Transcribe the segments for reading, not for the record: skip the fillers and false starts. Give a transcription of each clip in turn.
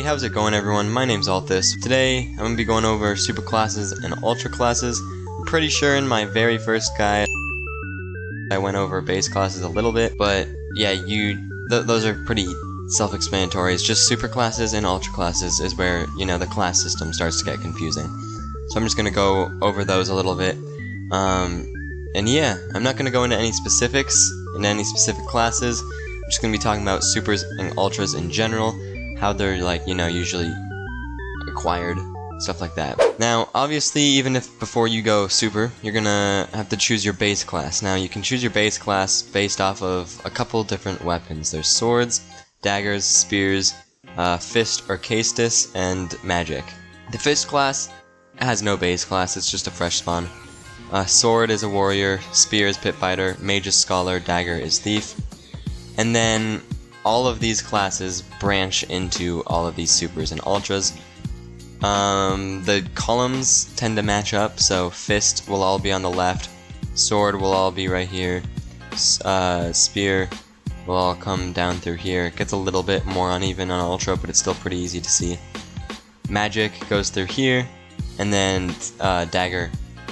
Hey, how's it going everyone? My name's ULTRAS. Today, I'm going to be going over super classes and ultra classes. I'm pretty sure in my very first guide, I went over base classes a little bit, but yeah, those are pretty self-explanatory. It's just super classes and ultra classes is where, the class system starts to get confusing. So I'm just going to go over those a little bit. And yeah, I'm not going to go into any specifics, into any specific classes. I'm just going to be talking about supers and ultras in general, how they're usually acquired, stuff like that. Now, obviously, even if before you go super, you're gonna have to choose your base class. Now, you can choose your base class based off of a couple different weapons. There's swords, daggers, spears, fist or caestus, and magic. The fist class has no base class, it's just a fresh spawn. Sword is a warrior, spear is pit fighter, mage is scholar, dagger is thief. And then all of these classes branch into all of these supers and ultras. The columns tend to match up, so fist will all be on the left, sword will all be right here, spear will all come down through here. It gets a little bit more uneven on ultra, but it's still pretty easy to see. Magic goes through here, and then dagger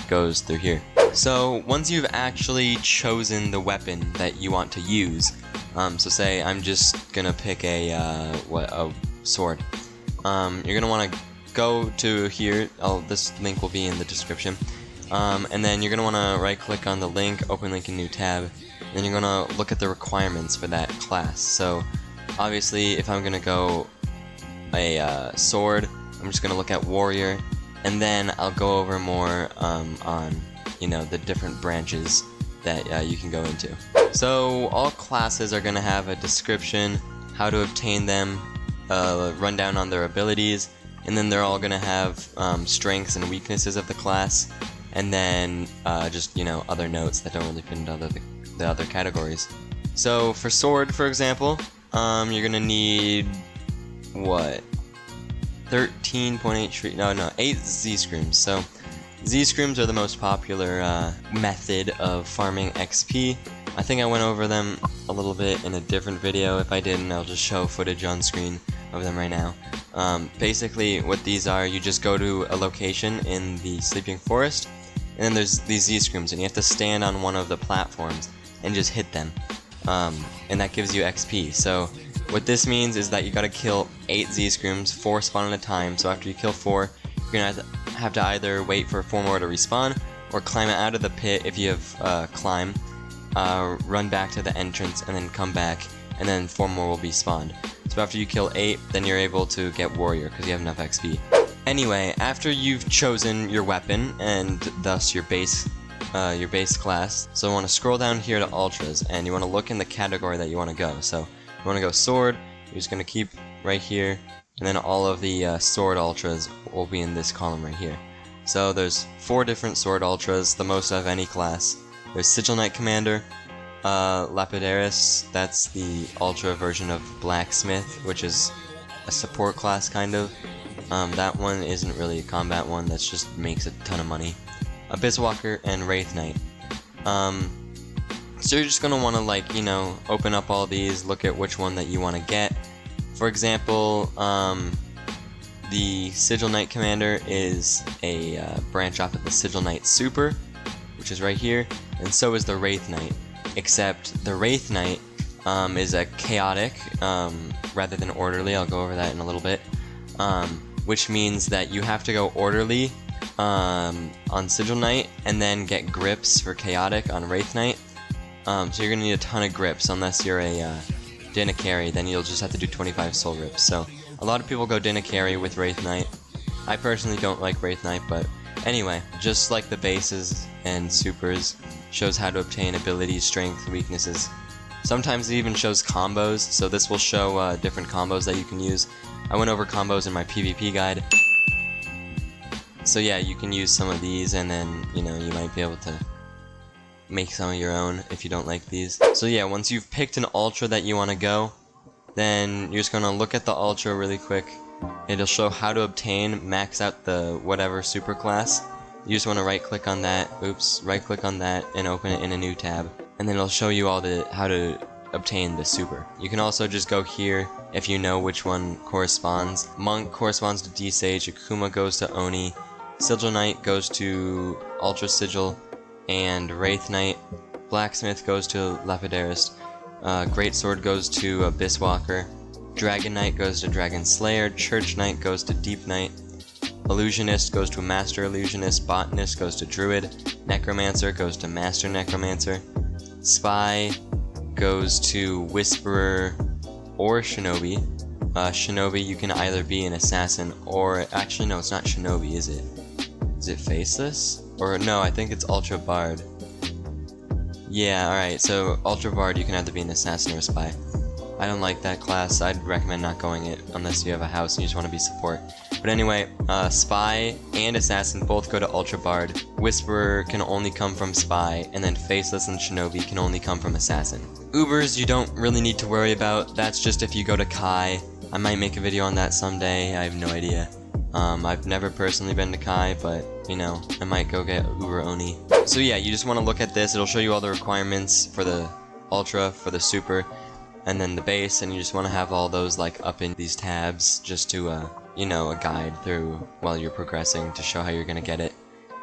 goes through here. So once you've actually chosen the weapon that you want to use, so say I'm just gonna pick a sword. You're gonna want to go to here. This link will be in the description. And then you're gonna want to right-click on the link, open link in new tab. And then you're gonna look at the requirements for that class. So obviously, if I'm gonna go a sword, I'm just gonna look at warrior, and then I'll go over more on the different branches that you can go into. So all classes are going to have a description, how to obtain them, rundown on their abilities, and then they're all going to have strengths and weaknesses of the class, and then just other notes that don't really fit into the other categories. So for sword, for example, you're going to need what? 8 Z-Screams. So Z-Screams are the most popular method of farming XP. I think I went over them a little bit in a different video. If I didn't, I'll just show footage on screen of them right now. Basically, what these are, you just go to a location in the Sleeping Forest, and then there's these Z-Screams, and you have to stand on one of the platforms and just hit them. And that gives you XP. So what this means is that you gotta kill 8 Z-Screams, 4 spawn at a time. So after you kill 4, you're gonna have to either wait for 4 more to respawn, or climb out of the pit if you have climb, run back to the entrance, and then come back, and then 4 more will be spawned. So after you kill 8, then you're able to get warrior, because you have enough XP. Anyway, after you've chosen your weapon, and thus your base class, so you want to scroll down here to ultras, and you want to look in the category that you want to go. So you want to go sword, you're just going to keep right here, and then all of the sword ultras will be in this column right here. So there's 4 different sword ultras, the most of any class. There's Sigil Knight Commander, Lapidaris, that's the ultra version of Blacksmith, which is a support class kind of. That one isn't really a combat one, that just makes a ton of money. Abysswalker, and Wraith Knight. So you're just gonna want to open up all these, look at which one that you want to get. For example, the Sigil Knight Commander is a branch off of the Sigil Knight Super, which is right here, and so is the Wraith Knight, except the Wraith Knight is a chaotic rather than orderly. I'll go over that in a little bit, which means that you have to go orderly on Sigil Knight, and then get grips for chaotic on Wraith Knight. So you're gonna need a ton of grips unless you're a Dinner carry, then you'll just have to do 25 soul rips. So a lot of people go Dinner carry with Wraith Knight. I personally don't like Wraith Knight, but anyway, just like the bases and supers, shows how to obtain abilities, strength, weaknesses. Sometimes it even shows combos, so this will show different combos that you can use. I went over combos in my PvP guide. So yeah, you can use some of these, and then, you might be able to make some of your own if you don't like these. So yeah, once you've picked an ultra that you want to go, then you're just going to look at the ultra really quick. It'll show how to obtain, max out the whatever super class. You just want to right click on that, right click on that, and open it in a new tab. And then it'll show you all how to obtain the super. You can also just go here if you know which one corresponds. Monk corresponds to D-Sage, Akuma goes to Oni, Sigil Knight goes to Ultra Sigil, and Wraith Knight. Blacksmith goes to Lapidarist, Great Sword goes to Abyss Walker, Dragon Knight goes to Dragon Slayer, Church Knight goes to Deep Knight, Illusionist goes to Master Illusionist, Botanist goes to Druid, Necromancer goes to Master Necromancer, Spy goes to Whisperer or Shinobi. Shinobi, you can either be an assassin or... actually no, it's not Shinobi, is it? Is it Faceless? Or no, I think it's Ultra Bard. Yeah, alright, so Ultra Bard, you can either be an assassin or a spy. I don't like that class. I'd recommend not going it unless you have a house and you just want to be support. But anyway, Spy and Assassin both go to Ultra Bard. Whisperer can only come from Spy, and then Faceless and Shinobi can only come from Assassin. Ubers you don't really need to worry about. That's just if you go to Kai. I might make a video on that someday. I have no idea. I've never personally been to Kai, but, you know, I might go get Uber Oni. So yeah, you just want to look at this. It'll show you all the requirements for the Ultra, for the Super, and then the base, and you just want to have all those like up in these tabs just to you know, a guide through while you're progressing to show how you're gonna get it.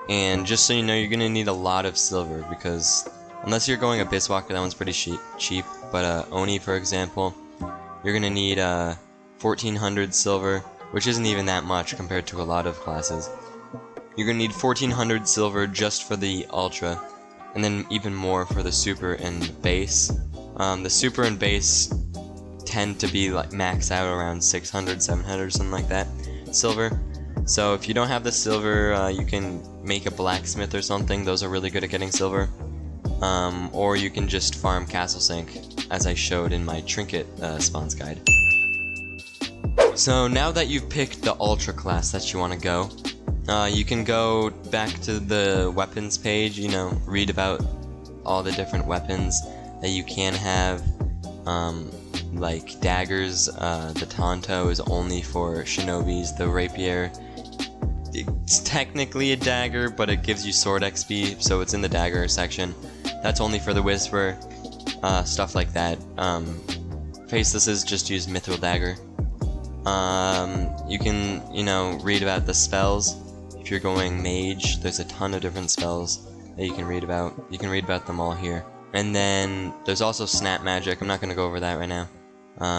And just so you know, you're gonna need a lot of silver, because unless you're going Abyss Walker, that one's pretty cheap, but Oni, for example, you're gonna need 1400 silver, which isn't even that much compared to a lot of classes. You're gonna need 1400 silver just for the Ultra, and then even more for the Super and base. The Super and base tend to be like max out around 600, 700, something like that, silver. So if you don't have the silver, you can make a blacksmith or something. Those are really good at getting silver. Or you can just farm Castle Sink, as I showed in my trinket spawns guide. So now that you've picked the Ultra class that you want to go, you can go back to the weapons page, you know, read about all the different weapons that you can have, like daggers. The Tonto is only for Shinobis. The Rapier, it's technically a dagger, but it gives you sword XP, so it's in the dagger section. That's only for the Whisper, stuff like that. Facelesses just use Mithril Dagger. You can, you know, read about the spells. If you're going Mage, there's a ton of different spells that you can read about. You can read about them all here. And then there's also Snap Magic. I'm not going to go over that right now.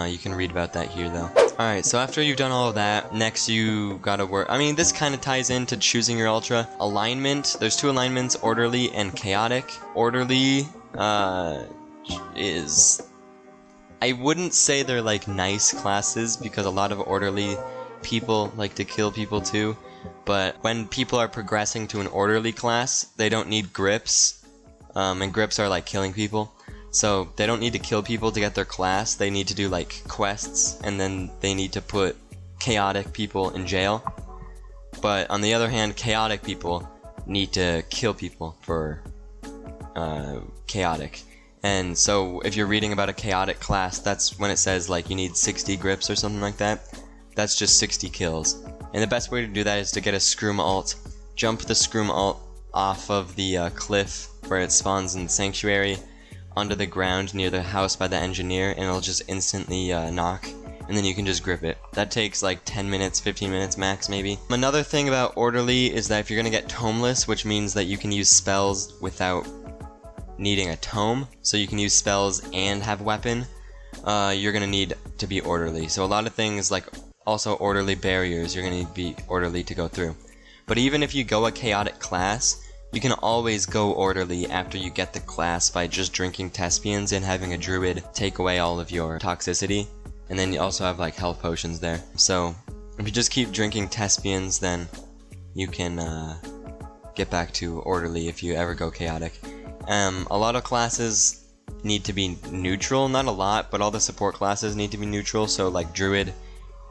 You can read about that here though. Alright, so after you've done all of that, next you gotta work. I mean, this kind of ties into choosing your Ultra. Alignment, there's two alignments, Orderly and Chaotic. Orderly is... I wouldn't say they're like nice classes, because a lot of Orderly people like to kill people too. But when people are progressing to an Orderly class, they don't need grips. And grips are like killing people. So they don't need to kill people to get their class. They need to do like quests, and then they need to put chaotic people in jail. But on the other hand, chaotic people need to kill people for chaotic. And so if you're reading about a chaotic class, that's when it says like you need 60 grips or something like that. That's just 60 kills. And the best way to do that is to get a Scroom ult. Jump the Scroom ult off of the cliff where it spawns in the Sanctuary, onto the ground near the house by the engineer, and it'll just instantly knock, and then you can just grip it. That takes like 10 minutes, 15 minutes max maybe. Another thing about Orderly is that if you're gonna get tomeless, which means that you can use spells without needing a tome, so you can use spells and have weapon, you're gonna need to be Orderly. So a lot of things like also Orderly barriers, you're gonna need to be Orderly to go through. But even if you go a chaotic class, you can always go Orderly after you get the class by just drinking Tespians and having a Druid take away all of your toxicity. And then you also have like health potions there. So if you just keep drinking Tespians, then you can get back to Orderly if you ever go chaotic. A lot of classes need to be neutral, not a lot, but all the support classes need to be neutral. So like Druid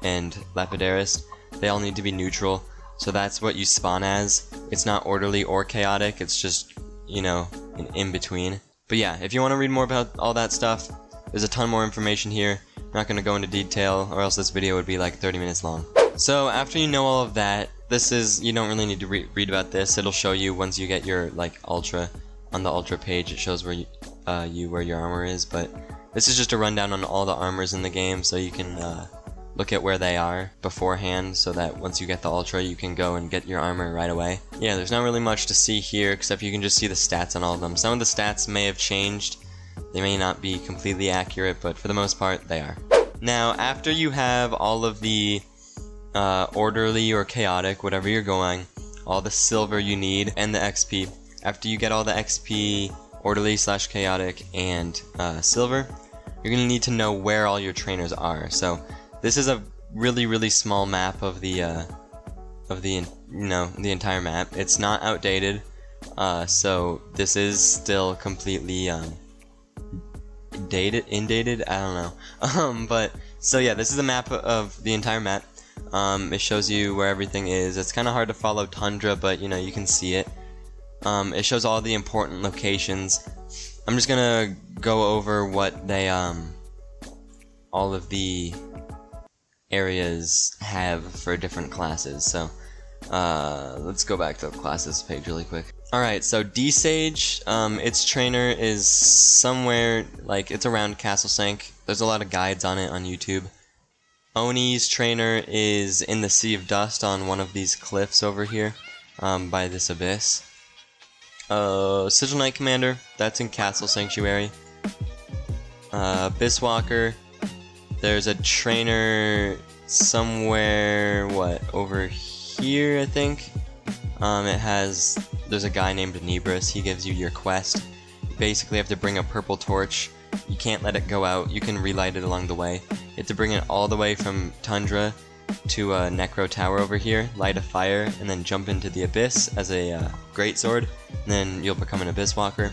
and Lapidarist, they all need to be neutral. So that's what you spawn as. It's not Orderly or chaotic, it's just, you know, an in-between. But yeah, if you want to read more about all that stuff, there's a ton more information here. I'm not going to go into detail, or else this video would be like 30 minutes long. So after you know all of that, this is, you don't really need to read about this. It'll show you once you get your like Ultra. On the Ultra page, it shows where where your armor is, but This is just a rundown on all the armors in the game, so you can look at where they are beforehand, so that once you get the Ultra, you can go and get your armor right away. Yeah, there's not really much to see here, except you can just see the stats on all of them. Some of the stats may have changed. They may not be completely accurate, but for the most part, they are. Now, after you have all of the orderly or chaotic, whatever you're going, all the silver you need, and the XP, after you get all the XP, orderly / chaotic, and silver, you're going to need to know where all your trainers are. So this is a really small map of the entire map. It's not outdated, so this is still completely indated. I don't know. But so yeah, this is a map of the entire map. It shows you where everything is. It's kind of hard to follow Tundra, but you know, you can see it. It shows all the important locations. I'm just gonna go over what they all of the areas have for different classes. So let's go back to the classes page really quick. Alright, so D-Sage, its trainer is somewhere, like, it's around Castle Sank. There's a lot of guides on it on YouTube. Oni's trainer is in the Sea of Dust on one of these cliffs over here, by this abyss. Sigil Knight Commander, that's in Castle Sanctuary. Abysswalker, there's a trainer somewhere, over here, I think. There's a guy named Nebris. He gives you your quest. You basically have to bring a purple torch. You can't let it go out. You can relight it along the way. You have to bring it all the way from Tundra to a Necro Tower over here, light a fire, and then jump into the Abyss as a greatsword. And then you'll become an Abysswalker.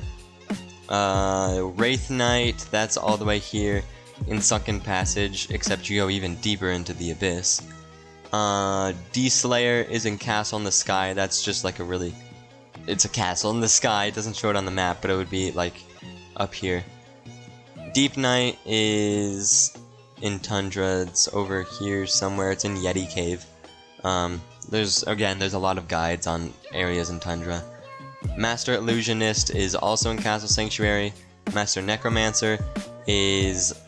Wraith Knight, that's all the way here in Sunken Passage, except you go even deeper into the Abyss. D-Slayer is in Castle in the Sky. That's just like it's a castle in the sky. It doesn't show it on the map, but it would be like up here. Deep Knight is in Tundra. It's over here somewhere. It's in Yeti Cave. There's a lot of guides on areas in Tundra. Master Illusionist is also in Castle Sanctuary. Master Necromancer is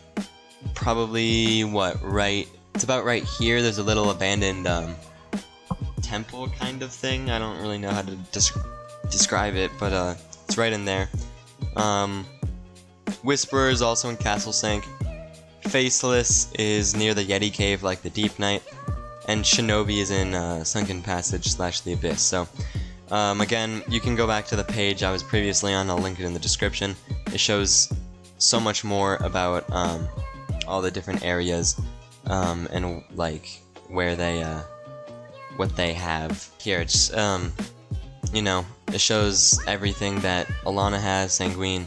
probably it's about right here. There's a little abandoned temple kind of thing. I don't really know how to describe it, but it's right in there. Whisperer is also in Castle Sank. Faceless is near the Yeti Cave, like the Deep Knight. And Shinobi is in Sunken Passage / the Abyss. So, again, you can go back to the page I was previously on. I'll link it in the description. It shows so much more about all the different areas and like where they what they have. Here, it's it shows everything that Alana has. Sanguine,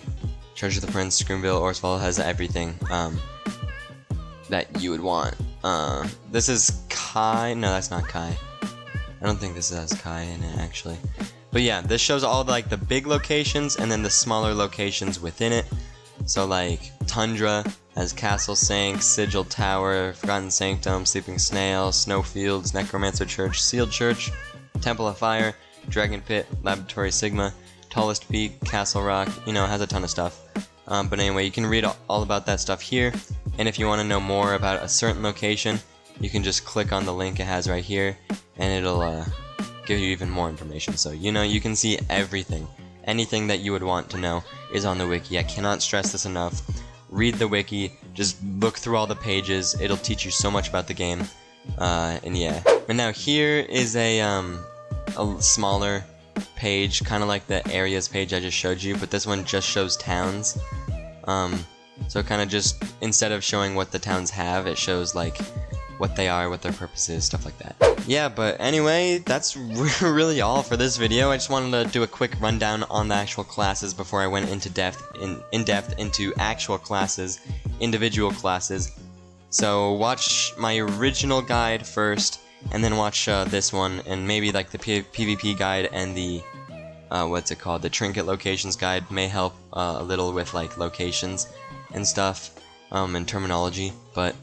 Treasure of the Prince, Screamville, Orsval has everything that you would want. This is Kai. No, that's not Kai. I don't think this has Kai in it, actually. But yeah, this shows all like the big locations and then the smaller locations within it. So like Tundra has Castle Sank, Sigil Tower, Forgotten Sanctum, Sleeping Snail, Snowfields, Necromancer Church, Sealed Church, Temple of Fire, Dragon Pit, Laboratory Sigma, Tallest Peak, Castle Rock. It has a ton of stuff. But anyway, you can read all about that stuff here. And if you want to know more about a certain location, you can just click on the link it has right here, and it'll give you even more information. So you can see everything. Anything that you would want to know is on the wiki. I cannot stress this enough. Read the wiki, just look through all the pages. It'll teach you so much about the game. And yeah. And now here is a smaller page, kind of like the areas page I just showed you, but this one just shows towns. So kind of just, instead of showing what the towns have, it shows like what they are, what their purpose is, stuff like that. Yeah, but anyway, that's really all for this video. I just wanted to do a quick rundown on the actual classes before I went into in depth into actual classes, individual classes. So watch my original guide first, and then watch this one, and maybe like the PvP guide and the the trinket locations guide may help a little with like locations and stuff, and terminology. But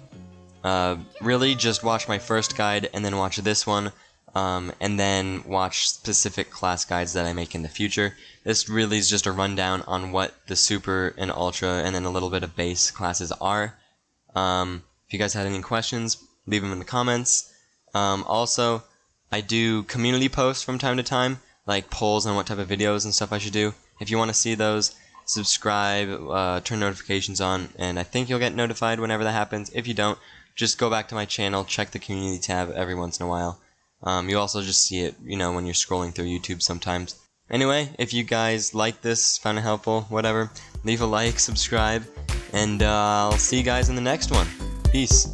really, just watch my first guide and then watch this one. and then watch specific class guides that I make in the future. This really is just a rundown on what the Super and Ultra and then a little bit of base classes are. If you guys had any questions, leave them in the comments. Also, I do community posts from time to time, like polls on what type of videos and stuff I should do. If you want to see those, subscribe, turn notifications on, and I think you'll get notified whenever that happens. If you don't, just go back to my channel, check the community tab every once in a while. You also just see it, when you're scrolling through YouTube sometimes. Anyway, if you guys like this, found it helpful, whatever, leave a like, subscribe, and I'll see you guys in the next one. Peace.